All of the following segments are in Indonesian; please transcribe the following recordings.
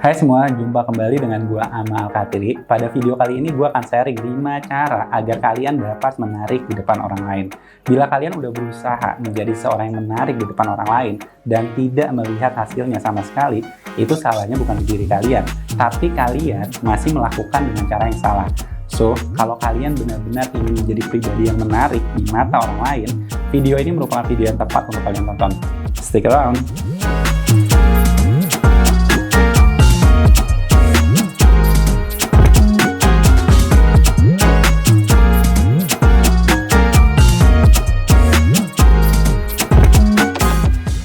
Hai semua, jumpa kembali dengan gua Amal Katiri. Pada video kali ini gua akan sharing 5 cara agar kalian dapat menarik di depan orang lain. Bila kalian udah berusaha menjadi seorang yang menarik di depan orang lain dan tidak melihat hasilnya sama sekali, itu salahnya bukan di diri kalian, tapi kalian masih melakukan dengan cara yang salah. So, kalau kalian benar-benar ingin menjadi pribadi yang menarik di mata orang lain, video ini merupakan video yang tepat untuk kalian tonton. Stick around!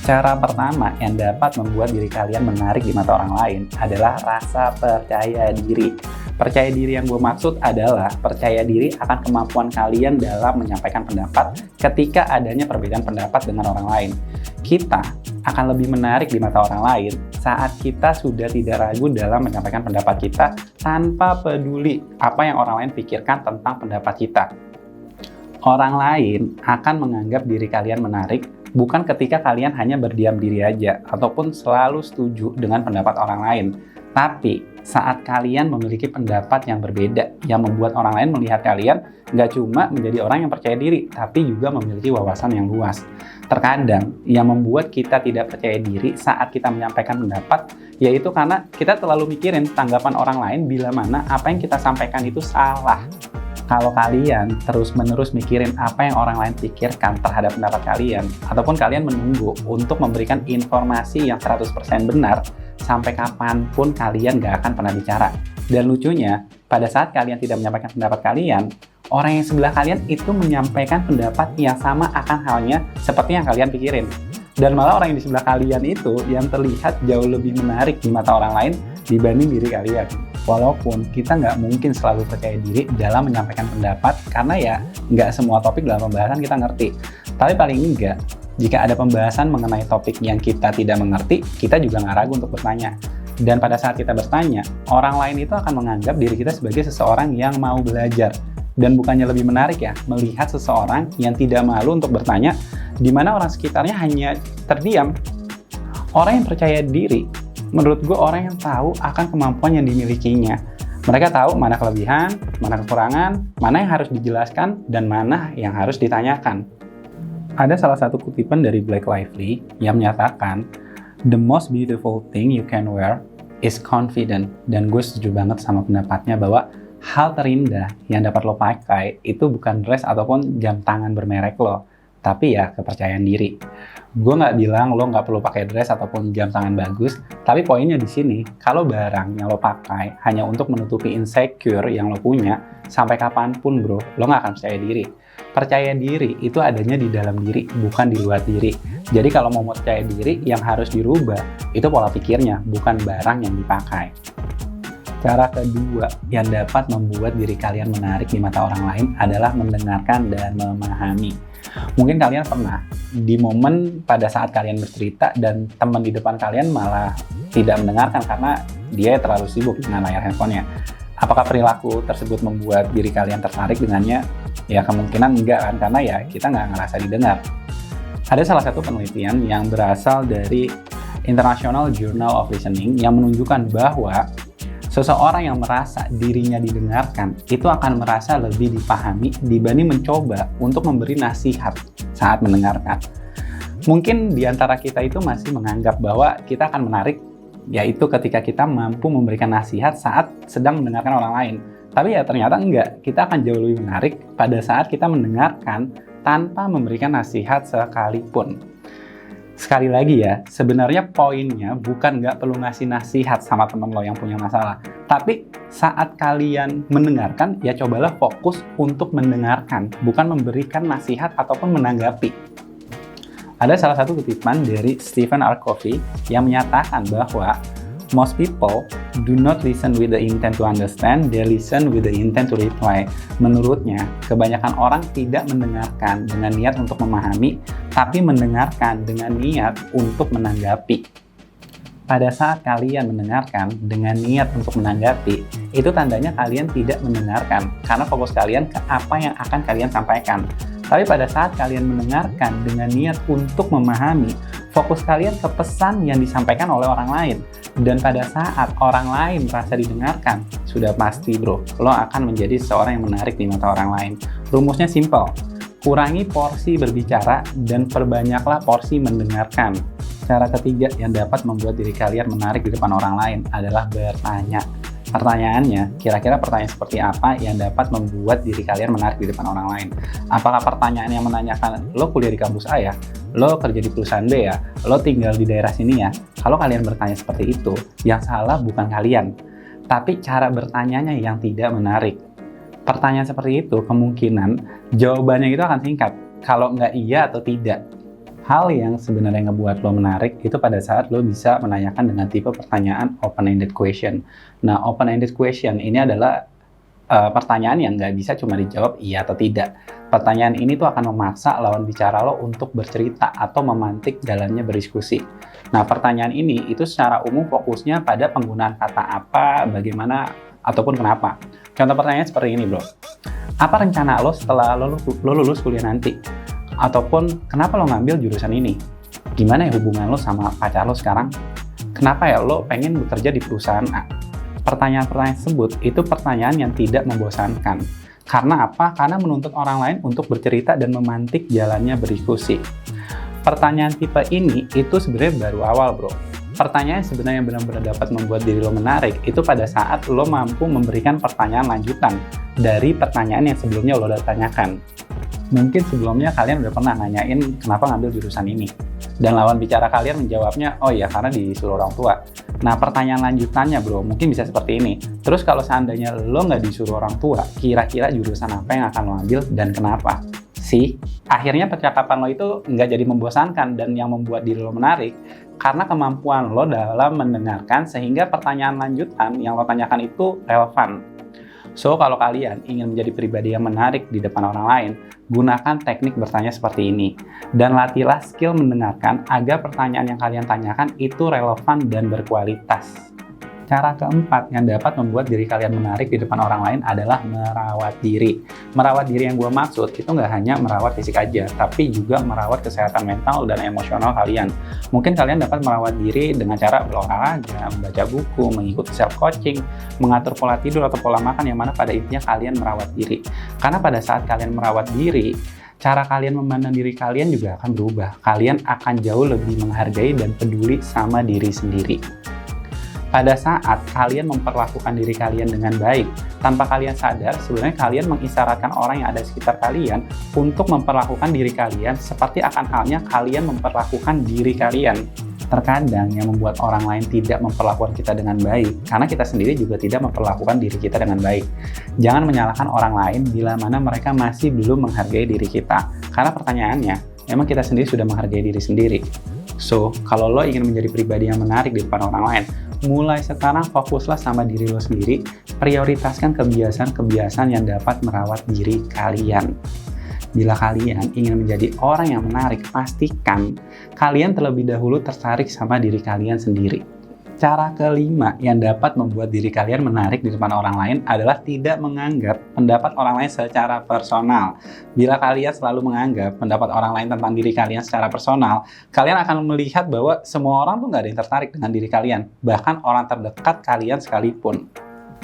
Cara pertama yang dapat membuat diri kalian menarik di mata orang lain adalah rasa percaya diri. Percaya diri yang gue maksud adalah percaya diri akan kemampuan kalian dalam menyampaikan pendapat ketika adanya perbedaan pendapat dengan orang lain. Kita akan lebih menarik di mata orang lain saat kita sudah tidak ragu dalam menyampaikan pendapat kita tanpa peduli apa yang orang lain pikirkan tentang pendapat kita. Orang lain akan menganggap diri kalian menarik bukan ketika kalian hanya berdiam diri aja ataupun selalu setuju dengan pendapat orang lain, tapi saat kalian memiliki pendapat yang berbeda yang membuat orang lain melihat kalian nggak cuma menjadi orang yang percaya diri, tapi juga memiliki wawasan yang luas. Terkadang yang membuat kita tidak percaya diri saat kita menyampaikan pendapat yaitu karena kita terlalu mikirin tanggapan orang lain bila mana apa yang kita sampaikan itu salah. Kalau kalian terus-menerus mikirin apa yang orang lain pikirkan terhadap pendapat kalian, ataupun kalian menunggu untuk memberikan informasi yang 100% benar, sampai kapanpun kalian gak akan pernah bicara. Dan lucunya, pada saat kalian tidak menyampaikan pendapat kalian, orang yang sebelah kalian itu menyampaikan pendapat yang sama akan halnya seperti yang kalian pikirin. Dan malah orang yang di sebelah kalian itu yang terlihat jauh lebih menarik di mata orang lain dibanding diri kalian. Walaupun kita nggak mungkin selalu percaya diri dalam menyampaikan pendapat karena ya nggak semua topik dalam pembahasan kita ngerti. Tapi paling enggak, jika ada pembahasan mengenai topik yang kita tidak mengerti, kita juga nggak ragu untuk bertanya. Dan pada saat kita bertanya, orang lain itu akan menganggap diri kita sebagai seseorang yang mau belajar. Dan bukannya lebih menarik ya, melihat seseorang yang tidak malu untuk bertanya, di mana orang sekitarnya hanya terdiam. Orang yang percaya diri, menurut gue orang yang tahu akan kemampuan yang dimilikinya. Mereka tahu mana kelebihan, mana kekurangan, mana yang harus dijelaskan, dan mana yang harus ditanyakan. Ada salah satu kutipan dari Blake Lively yang menyatakan, "The most beautiful thing you can wear is confident." Dan gue setuju banget sama pendapatnya bahwa hal terindah yang dapat lo pakai itu bukan dress ataupun jam tangan bermerek lo, tapi ya kepercayaan diri. Gue nggak bilang lo nggak perlu pakai dress ataupun jam tangan bagus, tapi poinnya di sini, kalau barang yang lo pakai hanya untuk menutupi insecure yang lo punya, sampai kapanpun bro, lo nggak akan percaya diri. Percaya diri itu adanya di dalam diri, bukan di luar diri. Jadi kalau mau percaya diri, yang harus dirubah itu pola pikirnya, bukan barang yang dipakai. Cara kedua yang dapat membuat diri kalian menarik di mata orang lain adalah mendengarkan dan memahami. Mungkin kalian pernah di momen pada saat kalian bercerita dan teman di depan kalian malah tidak mendengarkan karena dia terlalu sibuk dengan layar handphonenya. Apakah perilaku tersebut membuat diri kalian tertarik dengannya? Ya kemungkinan enggak kan, karena ya kita nggak ngerasa didengar. Ada salah satu penelitian yang berasal dari International Journal of Listening yang menunjukkan bahwa seseorang yang merasa dirinya didengarkan itu akan merasa lebih dipahami dibanding mencoba untuk memberi nasihat saat mendengarkan. Mungkin di antara kita itu masih menganggap bahwa kita akan menarik yaitu ketika kita mampu memberikan nasihat saat sedang mendengarkan orang lain. Tapi ya ternyata enggak, kita akan jauh lebih menarik pada saat kita mendengarkan tanpa memberikan nasihat sekalipun. Sekali lagi ya, sebenarnya poinnya bukan nggak perlu ngasih nasihat sama teman lo yang punya masalah. Tapi saat kalian mendengarkan, ya cobalah fokus untuk mendengarkan, bukan memberikan nasihat ataupun menanggapi. Ada salah satu kutipan dari Stephen R. Covey yang menyatakan bahwa most people do not listen with the intent to understand, they listen with the intent to reply. Menurutnya, kebanyakan orang tidak mendengarkan dengan niat untuk memahami, tapi mendengarkan dengan niat untuk menanggapi. Pada saat kalian mendengarkan dengan niat untuk menanggapi, itu tandanya kalian tidak mendengarkan, karena fokus kalian ke apa yang akan kalian sampaikan. Tapi pada saat kalian mendengarkan dengan niat untuk memahami, fokus kalian ke pesan yang disampaikan oleh orang lain. Dan pada saat orang lain merasa didengarkan, sudah pasti bro, lo akan menjadi seorang yang menarik di mata orang lain. Rumusnya simple, kurangi porsi berbicara dan perbanyaklah porsi mendengarkan. Cara ketiga yang dapat membuat diri kalian menarik di depan orang lain adalah bertanya. Pertanyaannya, kira-kira pertanyaan seperti apa yang dapat membuat diri kalian menarik di depan orang lain? Apakah pertanyaan yang menanyakan, lo kuliah di kampus A ya? Lo kerja di perusahaan B ya? Lo tinggal di daerah sini ya? Kalau kalian bertanya seperti itu, yang salah bukan kalian, tapi cara bertanyanya yang tidak menarik. Pertanyaan seperti itu, kemungkinan jawabannya itu akan singkat, kalau nggak iya atau tidak. Hal yang sebenarnya ngebuat lo menarik itu pada saat lo bisa menanyakan dengan tipe pertanyaan open-ended question. Nah, open-ended question ini adalah pertanyaan yang nggak bisa cuma dijawab iya atau tidak. Pertanyaan ini tuh akan memaksa lawan bicara lo untuk bercerita atau memantik jalannya berdiskusi. Nah, pertanyaan ini itu secara umum fokusnya pada penggunaan kata apa, bagaimana, ataupun kenapa. Contoh pertanyaan seperti ini bro. Apa rencana lo setelah lo lulus kuliah nanti? Ataupun kenapa lo ngambil jurusan ini? Gimana ya hubungan lo sama pacar lo sekarang? Kenapa ya lo pengen bekerja di perusahaan A? Pertanyaan-pertanyaan tersebut itu pertanyaan yang tidak membosankan. Karena apa? Karena menuntut orang lain untuk bercerita dan memantik jalannya berdiskusi. Pertanyaan tipe ini itu sebenarnya baru awal bro. Pertanyaan sebenarnya yang benar-benar dapat membuat diri lo menarik itu pada saat lo mampu memberikan pertanyaan lanjutan dari pertanyaan yang sebelumnya lo udah tanyakan. Mungkin sebelumnya kalian udah pernah nanyain kenapa ngambil jurusan ini. Dan lawan bicara kalian menjawabnya, oh iya karena disuruh orang tua. Nah pertanyaan lanjutannya bro, mungkin bisa seperti ini. Terus kalau seandainya lo nggak disuruh orang tua, kira-kira jurusan apa yang akan lo ambil dan kenapa? Akhirnya percakapan lo itu nggak jadi membosankan dan yang membuat diri lo menarik karena kemampuan lo dalam mendengarkan sehingga pertanyaan lanjutan yang lo tanyakan itu relevan. So, kalau kalian ingin menjadi pribadi yang menarik di depan orang lain, gunakan teknik bertanya seperti ini. Dan latihlah skill mendengarkan agar pertanyaan yang kalian tanyakan itu relevan dan berkualitas. Cara keempat yang dapat membuat diri kalian menarik di depan orang lain adalah merawat diri. Merawat diri yang gue maksud itu nggak hanya merawat fisik aja, tapi juga merawat kesehatan mental dan emosional kalian. Mungkin kalian dapat merawat diri dengan cara berolahraga, membaca buku, mengikuti self-coaching, mengatur pola tidur atau pola makan yang mana pada intinya kalian merawat diri. Karena pada saat kalian merawat diri, cara kalian memandang diri kalian juga akan berubah. Kalian akan jauh lebih menghargai dan peduli sama diri sendiri. Pada saat kalian memperlakukan diri kalian dengan baik, tanpa kalian sadar, sebenarnya kalian mengisyaratkan orang yang ada di sekitar kalian untuk memperlakukan diri kalian seperti akan halnya kalian memperlakukan diri kalian. Terkadang yang membuat orang lain tidak memperlakukan kita dengan baik, karena kita sendiri juga tidak memperlakukan diri kita dengan baik. Jangan menyalahkan orang lain bila mana mereka masih belum menghargai diri kita. Karena pertanyaannya, memang kita sendiri sudah menghargai diri sendiri. So, kalau lo ingin menjadi pribadi yang menarik di depan orang lain, mulai sekarang fokuslah sama diri lo sendiri, prioritaskan kebiasaan-kebiasaan yang dapat merawat diri kalian. Bila kalian ingin menjadi orang yang menarik, pastikan kalian terlebih dahulu tertarik sama diri kalian sendiri. Cara kelima yang dapat membuat diri kalian menarik di depan orang lain adalah tidak menganggap pendapat orang lain secara personal. Bila kalian selalu menganggap pendapat orang lain tentang diri kalian secara personal, kalian akan melihat bahwa semua orang tuh nggak ada yang tertarik dengan diri kalian, bahkan orang terdekat kalian sekalipun.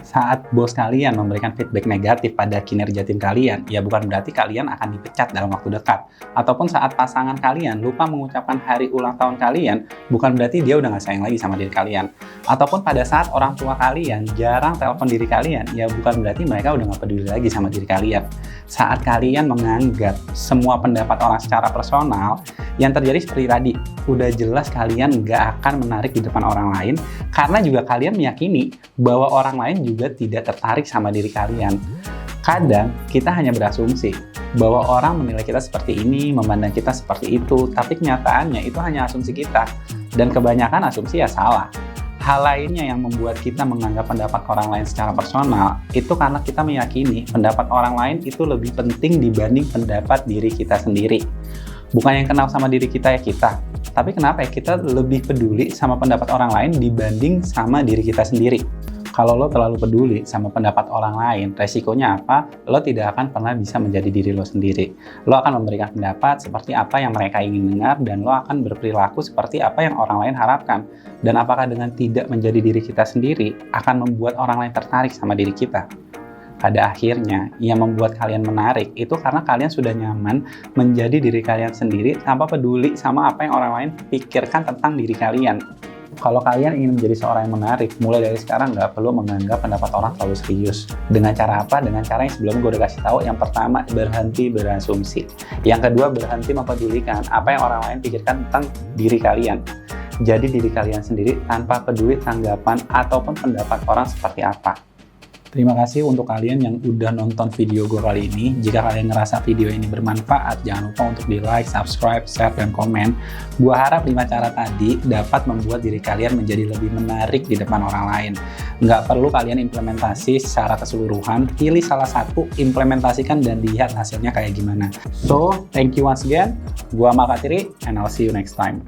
Saat bos kalian memberikan feedback negatif pada kinerja tim kalian, ya bukan berarti kalian akan dipecat dalam waktu dekat. Ataupun saat pasangan kalian lupa mengucapkan hari ulang tahun kalian, bukan berarti dia udah nggak sayang lagi sama diri kalian. Ataupun pada saat orang tua kalian jarang telepon diri kalian, ya bukan berarti mereka udah nggak peduli lagi sama diri kalian. Saat kalian menganggap semua pendapat orang secara personal, yang terjadi seperti tadi, udah jelas kalian nggak akan menarik di depan orang lain, karena juga kalian meyakini bahwa orang lain juga tidak tertarik sama diri kalian. Kadang kita hanya berasumsi bahwa orang menilai kita seperti ini, memandang kita seperti itu, tapi kenyataannya itu hanya asumsi kita, dan kebanyakan asumsi ya salah. Hal lainnya yang membuat kita menganggap pendapat orang lain secara personal itu karena kita meyakini pendapat orang lain itu lebih penting dibanding pendapat diri kita sendiri. Bukan yang kenal sama diri kita ya kita, tapi kenapa ya kita lebih peduli sama pendapat orang lain dibanding sama diri kita sendiri. Kalau lo terlalu peduli sama pendapat orang lain, resikonya apa? Lo tidak akan pernah bisa menjadi diri lo sendiri. Lo akan memberikan pendapat seperti apa yang mereka ingin dengar, dan lo akan berperilaku seperti apa yang orang lain harapkan. Dan apakah dengan tidak menjadi diri kita sendiri akan membuat orang lain tertarik sama diri kita? Pada akhirnya, yang membuat kalian menarik itu karena kalian sudah nyaman menjadi diri kalian sendiri tanpa peduli sama apa yang orang lain pikirkan tentang diri kalian. Kalau kalian ingin menjadi seorang yang menarik, mulai dari sekarang nggak perlu menganggap pendapat orang terlalu serius. Dengan cara apa? Dengan cara yang sebelum gue udah kasih tahu. Yang pertama, berhenti berasumsi. Yang kedua, berhenti mempedulikan apa yang orang lain pikirkan tentang diri kalian. Jadi diri kalian sendiri tanpa peduli tanggapan ataupun pendapat orang seperti apa. Terima kasih untuk kalian yang udah nonton video gue kali ini. Jika kalian ngerasa video ini bermanfaat, jangan lupa untuk di like, subscribe, share, dan komen. Gue harap 5 cara tadi dapat membuat diri kalian menjadi lebih menarik di depan orang lain. Nggak perlu kalian implementasi secara keseluruhan, pilih salah satu, implementasikan, dan lihat hasilnya kayak gimana. So, thank you once again. Gue Makatiri, and I'll see you next time.